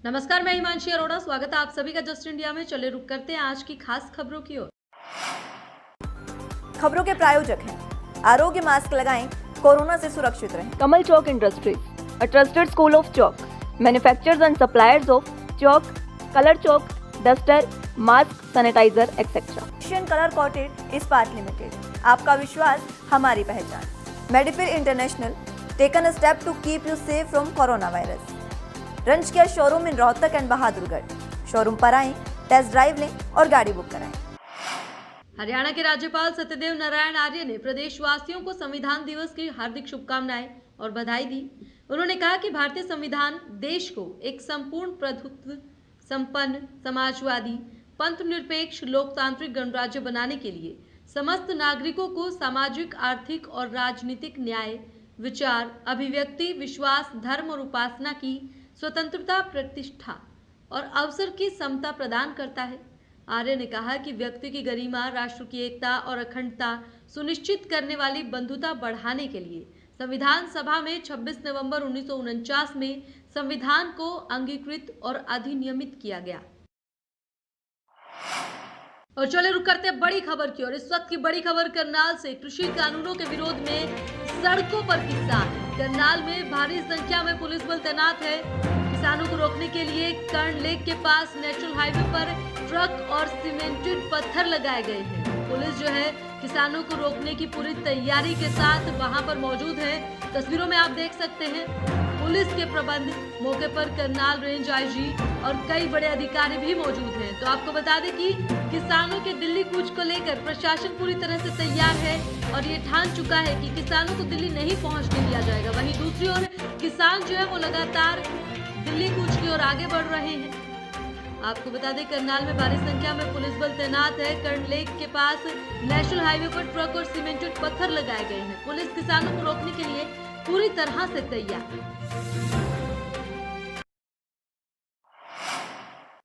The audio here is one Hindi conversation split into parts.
नमस्कार, मैं हिमांशी अरोड़ा। स्वागत है आप सभी का जस्ट इंडिया में। चले रुक करते हैं आज की खास खबरों की ओर। खबरों के प्रायोजक हैं आरोग्य मास्क लगाएं, कोरोना से सुरक्षित रहें। Kamal Chalk Industries, a trusted school of chalk, manufacturers and suppliers of chalk, color chalk, duster, mask, sanitizer, etc. Asian colour coated इस्पात लिमिटेड, आपका विश्वास हमारी पहचान। मेडिफिर international, taken a step to keep you safe from corona virus. रंज care showroom in Rohtak and Bahadurgarh. Showroom पर आएं, टेस्ट ड्राइव लें और गाड़ी बुक कराएं। हरियाणा के राज्यपाल सत्यदेव नारायण आर्य ने प्रदेशवासियों को संविधान दिवस की हार्दिक शुभकामनाएं और बधाई दी। उन्होंने कहा कि भारतीय संविधान देश को एक संपूर्ण प्रभुत्व संपन्न समाजवादी पंथनिरपेक्ष लोकतांत्रिक गणराज्य बनाने के लिए समस्त नागरिकों को सामाजिक, आर्थिक और राजनीतिक न्याय, विचार, अभिव्यक्ति, विश्वास, धर्म और उपासना की स्वतंत्रता, प्रतिष्ठा और अवसर की समता प्रदान करता है। आर्य ने कहा कि व्यक्ति की गरिमा, राष्ट्र की एकता और अखंडता सुनिश्चित करने वाली बंधुता बढ़ाने के लिए संविधान सभा में 26 नवंबर 1949 में संविधान को अंगीकृत और अधिनियमित किया गया। और चले रुक करते हैं बड़ी खबर की ओर। इस वक्त की बड़ी खबर करनाल से। कृषि कानूनों के विरोध में सड़कों पर किसान। करनाल में भारी संख्या में पुलिस बल तैनात है। किसानों को रोकने के लिए कर्ण लेक के पास नेशनल हाईवे पर ट्रक और सीमेंटेड पत्थर लगाए गए हैं। पुलिस जो है किसानों को रोकने की पूरी तैयारी के साथ वहां पर मौजूद है। तस्वीरों में आप देख सकते हैं पुलिस के प्रबंध। मौके पर करनाल रेंज आईजी और कई बड़े अधिकारी भी मौजूद हैं। तो आपको बता दें कि किसानों के दिल्ली कूच को लेकर प्रशासन पूरी तरह से तैयार है और ये ठान चुका है कि किसानों को दिल्ली नहीं पहुंचने दिया जाएगा। वहीं दूसरी ओर किसान जो है वो लगातार दिल्ली कूच की ओर आगे बढ़ रहे हैं। आपको बता दें करनाल में भारी संख्या में पुलिस बल तैनात है। कर्ण लेक के पास नेशनल हाईवे पर ट्रक और सीमेंटेड पत्थर लगाए गए हैं। पुलिस किसानों को रोकने के लिए पूरी तरह से तैयार।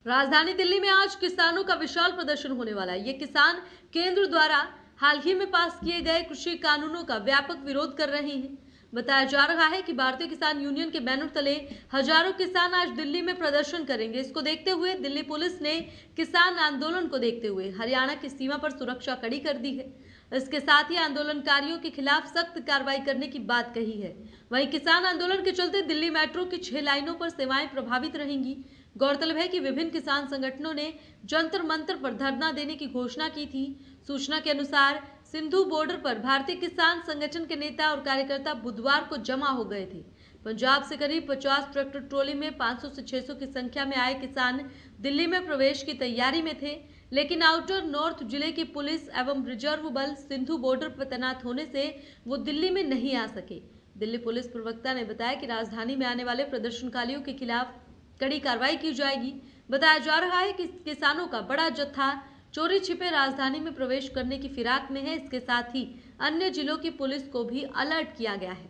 राजधानी दिल्ली में आज किसानों का विशाल प्रदर्शन होने वाला है। ये किसान केंद्र द्वारा हाल ही में पास किए गए कृषि कानूनों का व्यापक विरोध कर रहे हैं। बताया जा रहा है कि भारतीय किसान यूनियन के बैनर तले हजारों किसान आज दिल्ली में प्रदर्शन करेंगे। इसको देखते हुए दिल्ली पुलिस ने किसान आंदोलन को देखते हुए हरियाणा की सीमा पर सुरक्षा कड़ी कर दी है। इसके साथ ही आंदोलनकारियों के खिलाफ सख्त कार्रवाई करने की बात कही है। वहीं किसान आंदोलन के चलते दिल्ली मेट्रो की 6 लाइनों पर सेवाएं प्रभावित रहेंगी। गौरतलब है कि विभिन्न किसान संगठनों ने जंतर मंतर पर धरना देने की घोषणा की थी। सूचना के अनुसार सिंधु बॉर्डर पर भारतीय किसान संगठन के नेता और कार्यकर्ता बुधवार को जमा हो गए थे। पंजाब से करीब 50 ट्रैक्टर ट्रॉली में 500 से 600 की संख्या में आए किसान दिल्ली में प्रवेश की तैयारी में थे, लेकिन आउटर नॉर्थ जिले की पुलिस एवं रिजर्व बल सिंधु बॉर्डर पर तैनात होने से वो दिल्ली में नहीं आ सके। दिल्ली पुलिस प्रवक्ता ने बताया कि राजधानी में आने वाले प्रदर्शनकारियों के खिलाफ कड़ी कार्रवाई की जाएगी। बताया जा रहा है कि किसानों का बड़ा जत्था चोरी छिपे राजधानी में प्रवेश करने की फिराक में है। इसके साथ ही अन्य जिलों की पुलिस को भी अलर्ट किया गया है।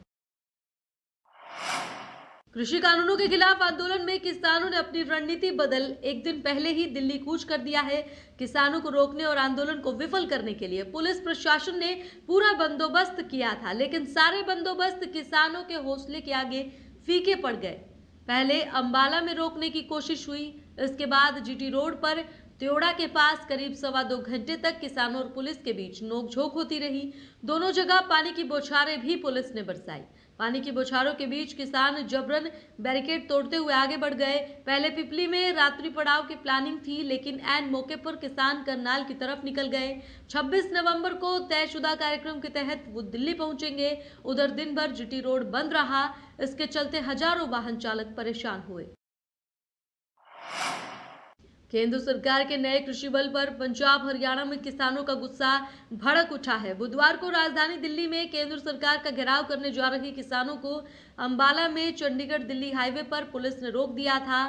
कृषि कानूनों के खिलाफ आंदोलन में किसानों ने अपनी रणनीति बदल एक दिन पहले ही दिल्ली कूच कर दिया है। किसानों को रोकने और आंदोलन को विफल करने के लिए पुलिस प्रशासन ने पूरा बंदोबस्त किया था, लेकिन सारे बंदोबस्त किसानों के हौसले के आगे फीके पड़ गए। पहले अंबाला में रोकने की कोशिश हुई, इसके बाद जीटी रोड पर त्योड़ा के पास करीब 2.25 घंटे तक किसानों और पुलिस के बीच नोकझोंक होती रही। दोनों जगह पानी की बौछारें भी पुलिस ने बरसाई। पानी की बौछारों के बीच किसान जबरन बैरिकेड तोड़ते हुए आगे बढ़ गए। पहले पिपली में रात्रि पड़ाव की प्लानिंग थी, लेकिन ऐन मौके पर किसान करनाल की तरफ निकल गए। 26 नवंबर को तयशुदा कार्यक्रम के तहत वो दिल्ली पहुंचेंगे। उधर दिन भर जीटी रोड बंद रहा। इसके चलते हजारों वाहन चालक परेशान हुए। केंद्र सरकार के नए कृषि बल पर पंजाब हरियाणा में किसानों का गुस्सा भड़क उठा है। बुधवार को राजधानी दिल्ली में केंद्र सरकार का घेराव करने जा रहे किसानों को अंबाला में चंडीगढ़ दिल्ली हाईवे पर पुलिस ने रोक दिया था।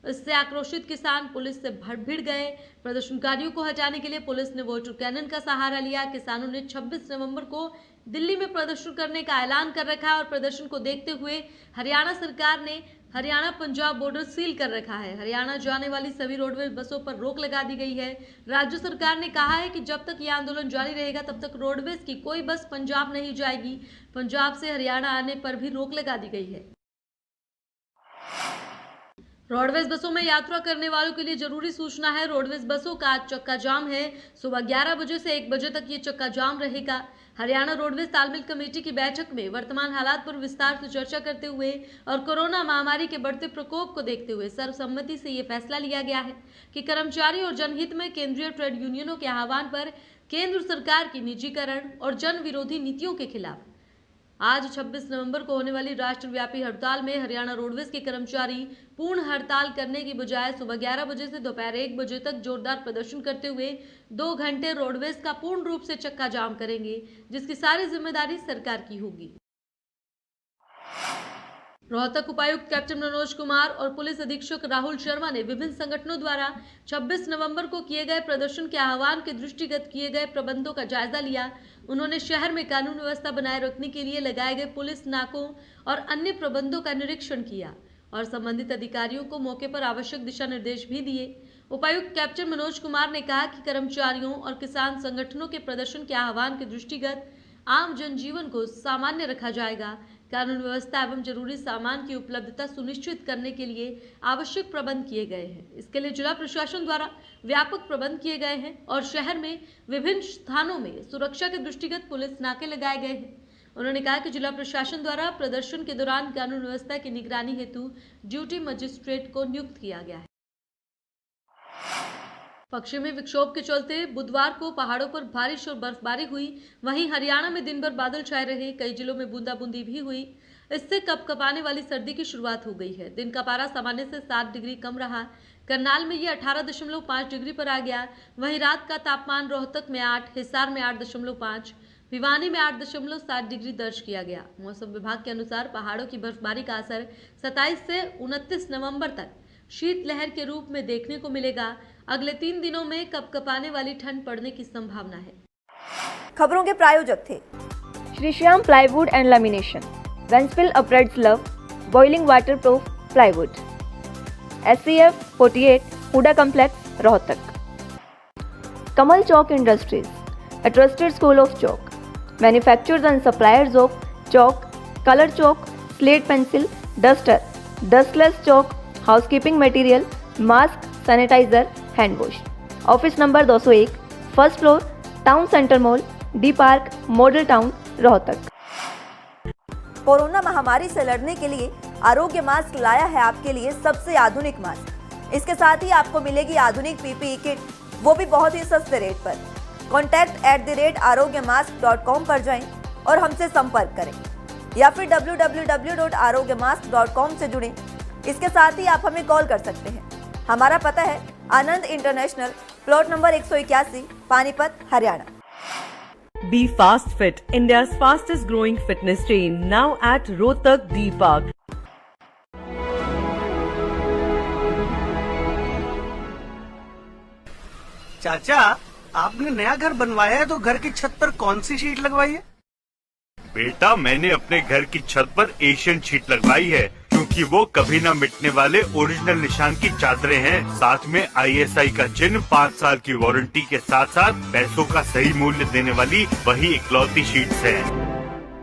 इससे आक्रोशित किसान पुलिस से भिड़ गए। प्रदर्शनकारियों को हटाने के लिए पुलिस ने वाटर कैनन का सहारा लिया। किसानों ने 26 नवंबर को दिल्ली में प्रदर्शन करने का ऐलान कर रखा है और प्रदर्शन को देखते हुए हरियाणा सरकार ने हरियाणा पंजाब बॉर्डर सील कर रखा है। हरियाणा जाने वाली सभी रोडवेज बसों पर रोक लगा दी गई है। राज्य सरकार ने कहा है कि जब तक यह आंदोलन जारी रहेगा तब तक रोडवेज की कोई बस पंजाब नहीं जाएगी। पंजाब से हरियाणा आने पर भी रोक लगा दी गई है। रोडवेज बसों में यात्रा करने वालों के लिए जरूरी सूचना है। रोडवेज बसों का आज चक्का जाम है। सुबह 11 बजे से 1 बजे तक ये चक्का जाम रहेगा। हरियाणा रोडवेज तालमेल कमेटी की बैठक में वर्तमान हालात पर विस्तार से चर्चा करते हुए और कोरोना महामारी के बढ़ते प्रकोप को देखते हुए सर्वसम्मति से ये फैसला लिया गया है कि कर्मचारी और जनहित में केंद्रीय ट्रेड यूनियनों के आह्वान पर केंद्र सरकार की निजीकरण और जन विरोधी नीतियों के खिलाफ आज 26 नवंबर को होने वाली राष्ट्रव्यापी हड़ताल में हरियाणा रोडवेज के कर्मचारी पूर्ण हड़ताल करने की बजाय सुबह 11 बजे से दोपहर 1 बजे तक जोरदार प्रदर्शन करते हुए 2 घंटे रोडवेज का पूर्ण रूप से चक्का जाम करेंगे, जिसकी सारी जिम्मेदारी सरकार की होगी। रोहतक उपायुक्त कैप्टन मनोज कुमार और पुलिस अधीक्षक राहुल शर्मा ने विभिन्न संगठनों द्वारा 26 नवंबर को किए गए प्रदर्शन के आह्वान के दृष्टिगत किए गए प्रबंधों का जायजा लिया। उन्होंने शहर में कानून व्यवस्था बनाए रखने के लिए लगाए गए पुलिस नाकों और अन्य प्रबंधों का निरीक्षण किया और संबंधित अधिकारियों को मौके पर आवश्यक दिशा निर्देश भी दिए। उपायुक्त कैप्टन मनोज कुमार ने कहा कि कर्मचारियों और किसान संगठनों के प्रदर्शन के आह्वान के दृष्टिगत आम जनजीवन को सामान्य रखा जाएगा। कानून व्यवस्था एवं जरूरी सामान की उपलब्धता सुनिश्चित करने के लिए आवश्यक प्रबंध किए गए हैं। इसके लिए जिला प्रशासन द्वारा व्यापक प्रबंध किए गए हैं और शहर में विभिन्न स्थानों में सुरक्षा के दृष्टिगत पुलिस नाके लगाए गए हैं। उन्होंने कहा कि जिला प्रशासन द्वारा प्रदर्शन के दौरान कानून व्यवस्था की निगरानी हेतु ड्यूटी मजिस्ट्रेट को नियुक्त किया गया है। पश्चिमी विक्षोभ के चलते बुधवार को पहाड़ों पर बारिश और बर्फबारी हुई। वहीं हरियाणा में दिन भर बादल छाए रहे। कई जिलों में बूंदाबूंदी भी हुई। इससे कपकपाने वाली सर्दी की शुरुआत हो गई है। दिन का पारा सामान्य से 7 डिग्री कम रहा। करनाल में ये 18.5 डिग्री पर आ गया। वहीं रात का तापमान रोहतक में 8, हिसार में 8.5, भिवानी में 8.7 डिग्री दर्ज किया गया। मौसम विभाग के अनुसार पहाड़ों की बर्फबारी का असर 27 से 29 नवंबर तक शीतलहर के रूप में देखने को मिलेगा। अगले 3 दिनों में कपकपाने वाली ठंड पड़ने की संभावना है। खबरों के प्रायोजक थे Shri Shyam plywood and lamination, वेंसपिल अपरेड्स लव, boiling waterproof plywood, SCF 48 HUDA complex Rohtak. Kamal Chowk industries, a trusted school of chalk, manufacturers and suppliers of chalk, color chalk, slate pencil, duster, dustless chalk, housekeeping material, mask, sanitizer, hand wash. Office number 201, first floor, town centre mall, D park, model town, Rohtak. Corona महामारी से लड़ने के लिए आरोग्य मास्क लाया है आपके लिए सबसे आधुनिक मास्क। इसके साथ ही आपको मिलेगी आधुनिक PPE किट, वो भी बहुत ही सस्ते रेट पर। contact@arogyamask.com पर जाएं और हमसे संपर्क करें या फिर www.arogyamask.com से जुड़ें। इसके साथ ही आप हमें कॉल कर सकते हैं। हमारा पता है Anand international, plot number 181, Panipat, Haryana. Be Fast Fit, India's fastest growing fitness chain, now at Rohtak D Park. चाचा, आपने नया घर बनवाया है तो घर की छत पर कौन सी शीट लगवाई है? बेटा, मैंने अपने घर की छत पर एशियन शीट लगवाई है क्योंकि वो कभी न मिटने वाले ओरिजिनल निशान की चादरें हैं। साथ में ISI का चिन्ह, 5 साल की वारंटी के साथ साथ पैसों का सही मूल्य देने वाली वही इकलौती शीट्स हैं।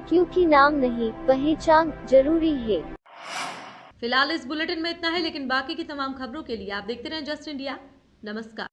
क्योंकि नाम नहीं, पहचान जरूरी है। फिलहाल इस बुलेटिन में इतना है, लेकिन बाकी की तमाम खबरों के लिए आप देखते रहें जस्ट इंडिया। नमस्कार।